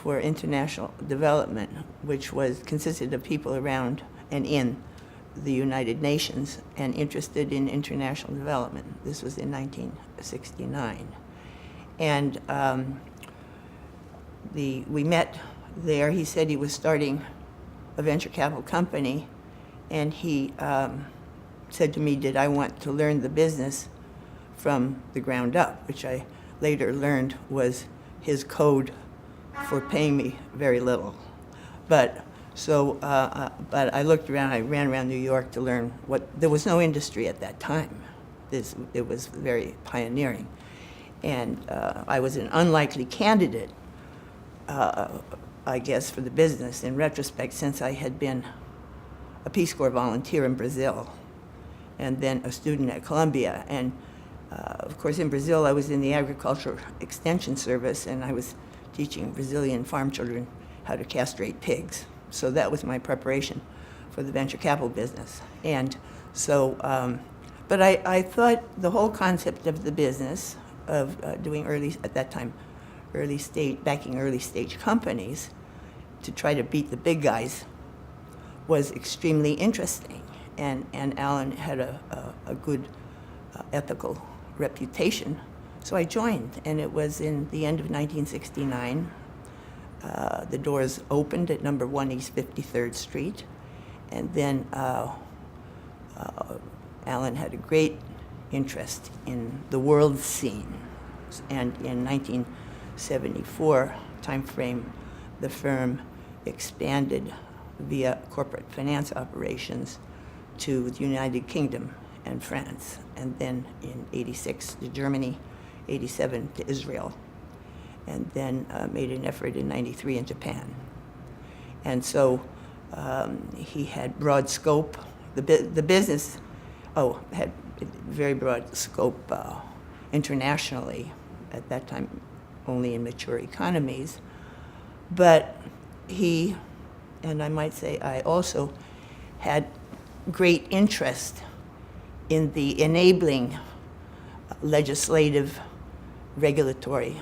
for International Development, which consisted of people around and in the United Nations and interested in international development. This was in 1969. And we met there. He said he was starting a venture capital company, and he said to me, did I want to learn the business from the ground up, which I later learned was his code for paying me very little. But I looked around, I ran around New York to learn there was no industry at that time. It was very pioneering. And I was an unlikely candidate, I guess, for the business in retrospect, since I had been a Peace Corps volunteer in Brazil and then a student at Columbia. And of course, in Brazil, I was in the Agricultural Extension Service, and I was teaching Brazilian farm children how to castrate pigs. So that was my preparation for the venture capital business. And so, but I thought the whole concept of the business of doing backing early stage companies to try to beat the big guys was extremely interesting. And Alan had a good ethical reputation. So I joined, and it was in the end of 1969. The doors opened at number 1 East 53rd Street, and then Alan had a great interest in the world scene. And in 1974 timeframe, the firm expanded via corporate finance operations to the United Kingdom and France, and then in 86 to Germany, 87 to Israel, and then made an effort in 93 in Japan. And so he had broad scope. The business had very broad scope internationally, at that time only in mature economies. But he, and I might say I also, had great interest in the enabling legislative, regulatory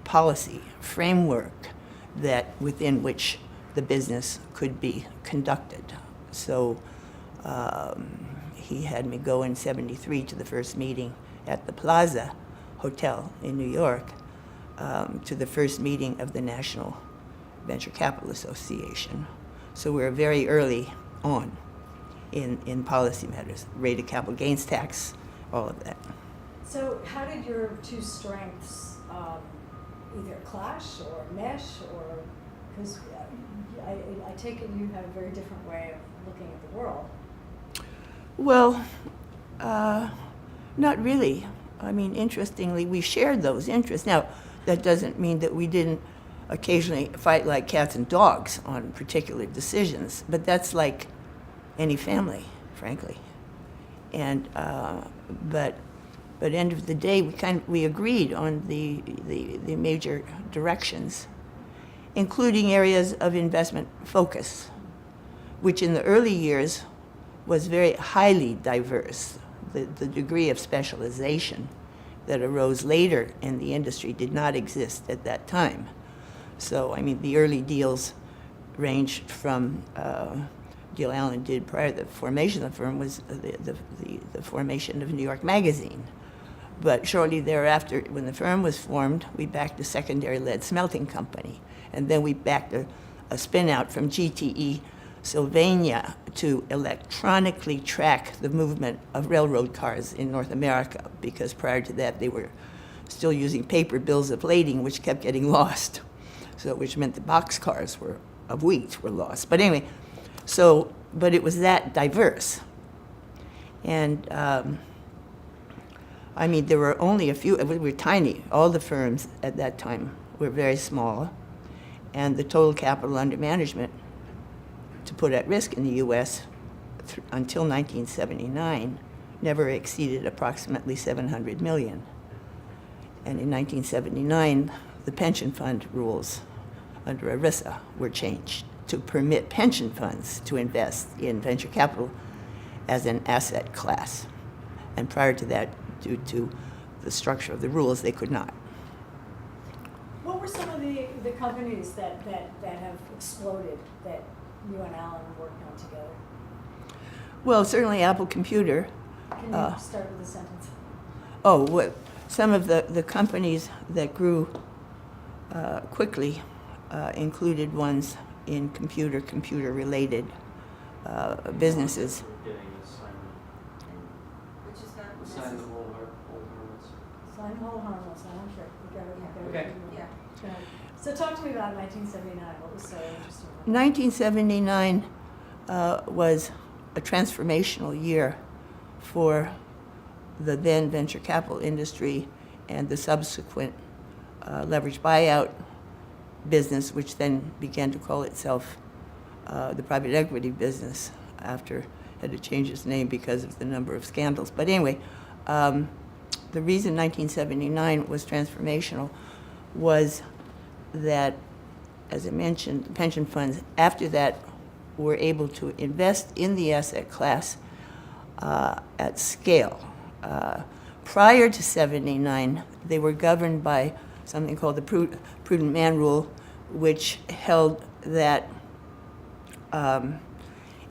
policy framework within which the business could be conducted. So he had me go in 73 to the first meeting at the Plaza Hotel in New York, to the first meeting of the National Venture Capital Association. So we were very early on in policy matters, rate of capital gains tax, all of that. So how did your two strengths either clash or mesh, or, because I take it you have a very different way of looking at the world? Well, not really. I mean, interestingly, we shared those interests. Now, that doesn't mean that we didn't occasionally fight like cats and dogs on particular decisions, but that's like any family, frankly. And but end of the day, we agreed on the major directions, including areas of investment focus, which in the early years was very highly diverse. The degree of specialization that arose later in the industry did not exist at that time. So, I mean, the early deals ranged from deal Alan did prior to the formation of the firm was the formation of New York Magazine. But shortly thereafter, when the firm was formed, we backed a secondary lead smelting company. And then we backed a spin-out from GTE Sylvania to electronically track the movement of railroad cars in North America, because prior to that, they were still using paper bills of lading, which kept getting lost. So, which meant the boxcars of wheat were lost. But anyway, but it was that diverse. And I mean, there were only a few, we were tiny. All the firms at that time were very small. And the total capital under management to put at risk in the U.S. Until 1979 never exceeded approximately 700 million. And in 1979, the pension fund rules under ERISA were changed to permit pension funds to invest in venture capital as an asset class. And prior to that, due to the structure of the rules, they could not. What were some of the the companies that have exploded that you and Alan worked on together? Well, certainly Apple Computer. Can you start with a sentence? Some of the companies that grew quickly included ones in computer-related businesses. Getting a assignment. Which is not Assign the necessary. whole harmless. Sign whole harmless, I'm sure. You got it. Okay. Yeah. Go ahead. So talk to me about 1979. What was so interesting about 1979 was a transformational year for the then venture capital industry and the subsequent leveraged buyout business, which then began to call itself the private equity business after it had to change its name because of the number of scandals. But anyway, the reason 1979 was transformational was that, as I mentioned, pension funds after that were able to invest in the asset class at scale. Prior to 79, they were governed by something called the prudent man rule, which held that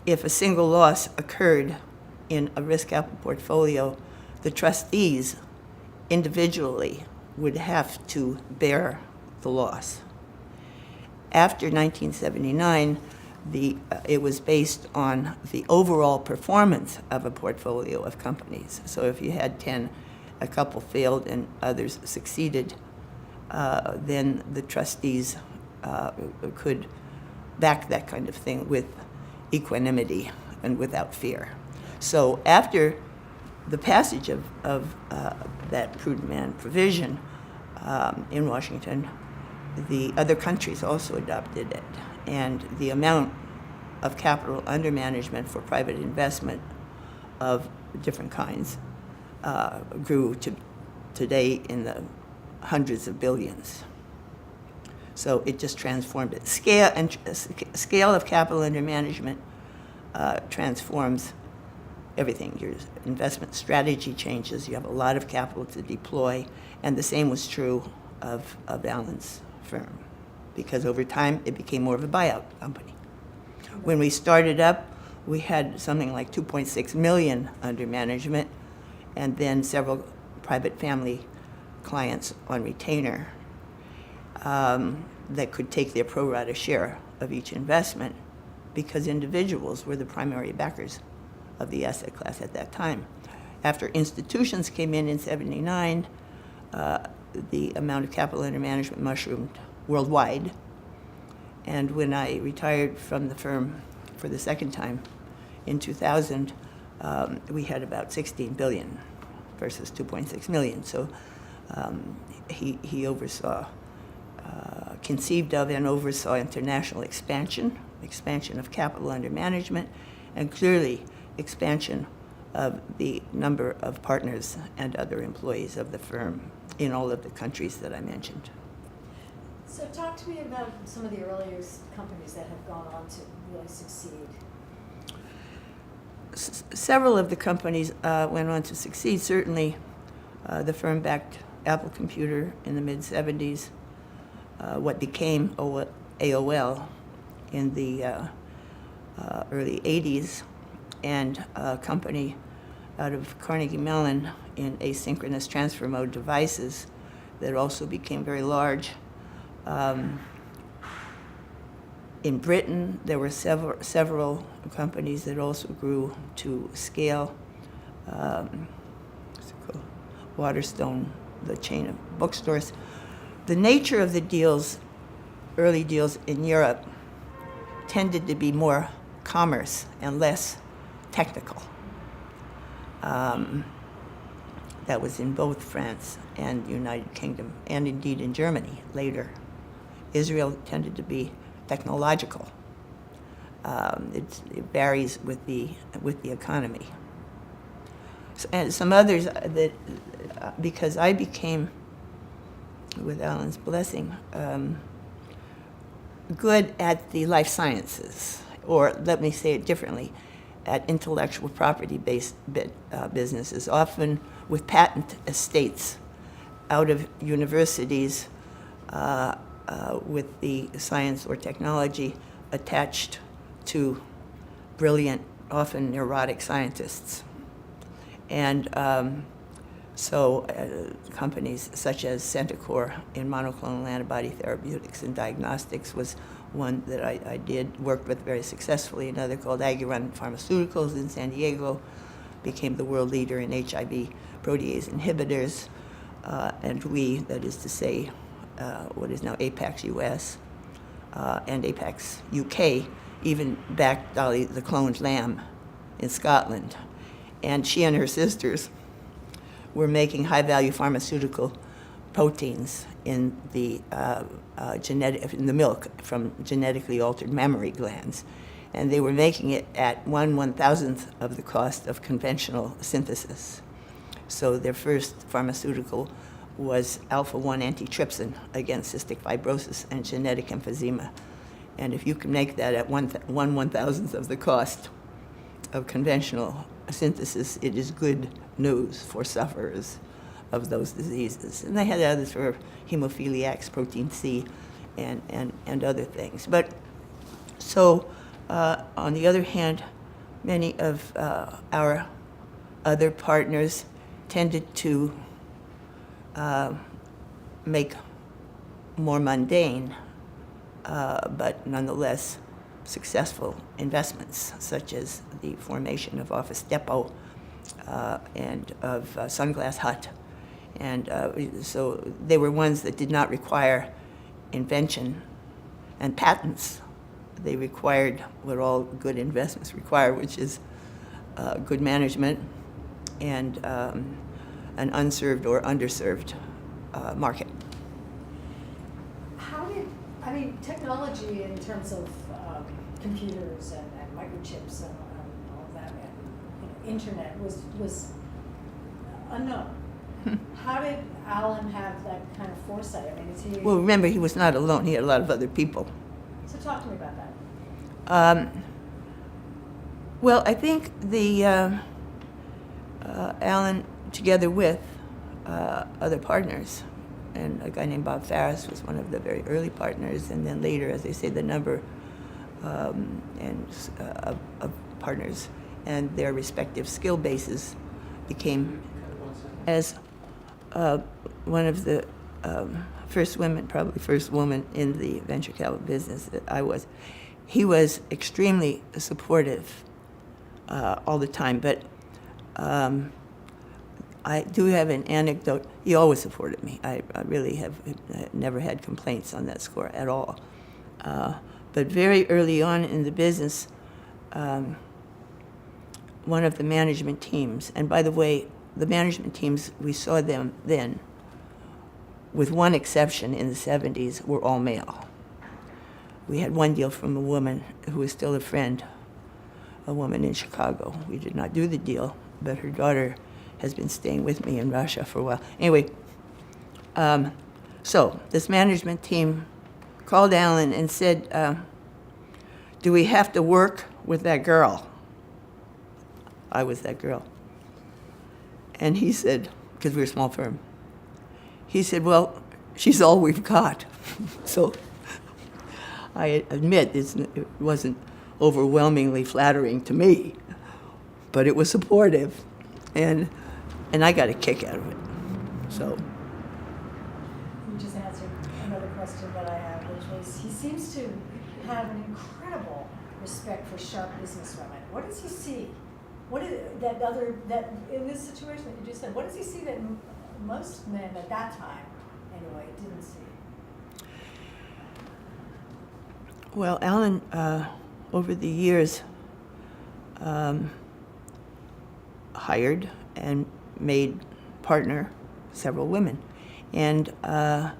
if a single loss occurred in a risk capital portfolio, the trustees individually would have to bear the loss. After 1979, it was based on the overall performance of a portfolio of companies. So if you had 10, a couple failed and others succeeded, then the trustees could back that kind of thing with equanimity and without fear. So after the passage of that prudent man provision in Washington, the other countries also adopted it, and the amount of capital under management for private investment of different kinds grew to today in the hundreds of billions. So it just transformed it. Scale of capital under management transforms everything. Your investment strategy changes. You have a lot of capital to deploy, and the same was true of Alan's firm, because over time it became more of a buyout company. When we started up, we had something like 2.6 million under management, and then several private family clients on retainer that could take their pro rata share of each investment, because individuals were the primary backers of the asset class at that time. After institutions came in 79, the amount of capital under management mushroomed worldwide. And when I retired from the firm for the second time in 2000, we had about 16 billion versus 2.6 million. So he oversaw, conceived of and oversaw international expansion of capital under management, and clearly expansion of the number of partners and other employees of the firm in all of the countries that I mentioned. So talk to me about some of the earliest companies that have gone on to really succeed. Several of the companies went on to succeed. Certainly, the firm backed Apple Computer in the mid-70s, what became AOL in the early 80s, and a company out of Carnegie Mellon in asynchronous transfer mode devices that also became very large. In Britain, there were several companies that also grew to scale. Waterstone, the chain of bookstores. The nature of the deals, early deals in Europe, tended to be more commerce and less technical. That was in both France and the United Kingdom, and indeed in Germany later. Israel tended to be technological. It varies with the economy. And some others that, because I became, with Alan's blessing, good at the life sciences, or let me say it differently, at intellectual property-based businesses, often with patent estates out of universities with the science or technology attached to brilliant, often neurotic scientists. And so companies such as Centocor in monoclonal antibody therapeutics and diagnostics was one that I worked with very successfully. Another called Agurun Pharmaceuticals in San Diego became the world leader in HIV protease inhibitors. And we, that is to say, what is now Apex US and Apex UK, even backed Dolly the cloned lamb in Scotland. And she and her sisters were making high-value pharmaceutical proteins in the in the milk from genetically altered mammary glands. And they were making it at 1/1000th of the cost of conventional synthesis. So their first pharmaceutical was alpha-1 antitrypsin against cystic fibrosis and genetic emphysema. And if you can make that at 1/1000th of the cost of conventional synthesis, it is good news for sufferers of those diseases. And they had others for hemophiliacs, protein C, and other things. But so, on the other hand, many of our other partners tended to make more mundane, but nonetheless successful investments, such as the formation of Office Depot and of Sunglass Hut. And so they were ones that did not require invention and patents. They required what all good investments require, which is good management and an unserved or underserved market. How did, I mean, technology in terms of computers and microchips and all of that, and internet was unknown. How did Alan have that kind of foresight? I mean, is he... Well, remember, he was not alone. He had a lot of other people. So talk to me about that. Well, I think the Alan, together with other partners, and a guy named Bob Farris was one of the very early partners, and then later, as they say, the number of partners and their respective skill bases became, as one of the first women, probably first woman in the venture capital business that I was, he was extremely supportive all the time. But I do have an anecdote. He always supported me. I really have never had complaints on that score at all. But very early on in the business, one of the management teams, and by the way, the management teams, we saw them then, with one exception in the 70s, were all male. We had one deal from a woman who is still a friend, a woman in Chicago. We did not do the deal, but her daughter has been staying with me in Russia for a while. Anyway, so this management team called Alan and said, do we have to work with that girl? I was that girl. And he said, because we were a small firm, he said, well, she's all we've got. So I admit it wasn't overwhelmingly flattering to me, but it was supportive, and I got a kick out of it. So. You just answered another question that I had, which was, he seems to have an incredible respect for sharp businesswomen. What does he see? What is that in this situation that you just said, what does he see that most men at that time, anyway, didn't see? Well, Alan, over the years, hired and made partner several women. And I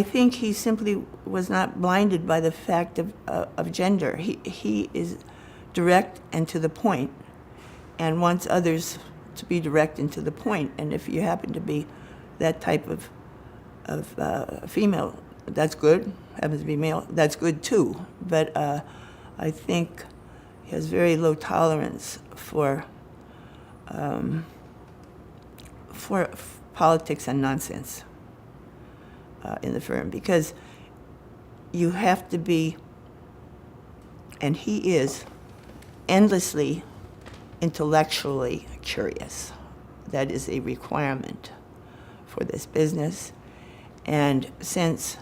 think he simply was not blinded by the fact of gender. He is direct and to the point, and wants others to be direct and to the point. And if you happen to be that type of female, that's good. Happens to be male, that's good too. But I think he has very low tolerance for politics and nonsense. in the firm, because you have to be, and he is, endlessly intellectually curious. That is a requirement for this business. And since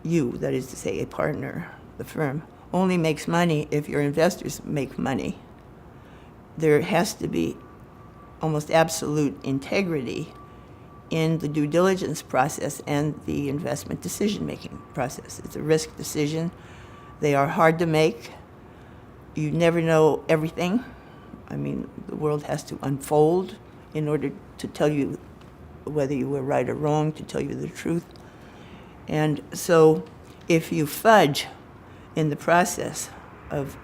you, that is to say a partner, the firm, only makes money if your investors make money, there has to be almost absolute integrity in the due diligence process and the investment decision-making process. It's a risk decision. They are hard to make. You never know everything. I mean, the world has to unfold in order to tell you whether you were right or wrong, to tell you the truth. And so if you fudge in the process of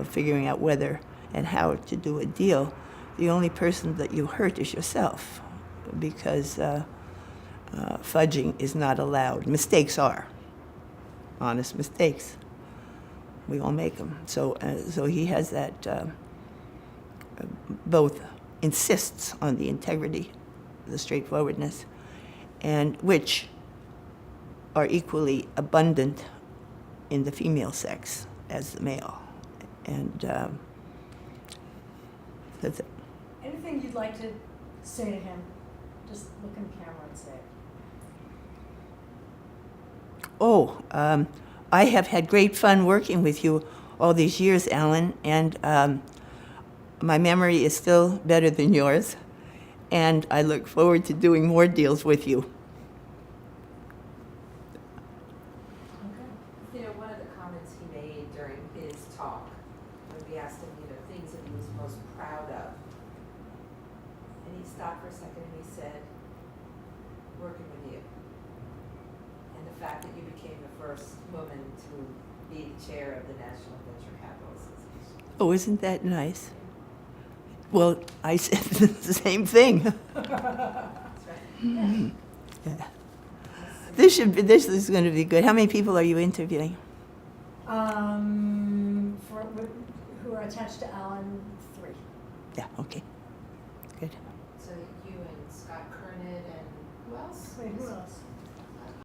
figuring out whether and how to do a deal, the only person that you hurt is yourself, because fudging is not allowed. Mistakes are. Honest mistakes. We all make them. So he has that, both insists on the integrity, the straightforwardness, and which are equally abundant in the female sex as the male. And that's it. Anything you'd like to say to him? Just look in the camera and say it. Oh, I have had great fun working with you all these years, Alan, and my memory is still better than yours, and I look forward to doing more deals with you. Okay. You know, one of the comments he made during his talk, when we asked him, you know, things that he was most proud of, and he stopped for a second and he said, working with you. And the fact that you became the first woman to be the chair of the National Venture Capital Association. Oh, isn't that nice? Well, I said the same thing. That's right. Yeah. This is going to be good. How many people are you interviewing? Who are attached to Alan, 3. Yeah, okay. Good. So you and Scott Kernan and who else? Wait, who else?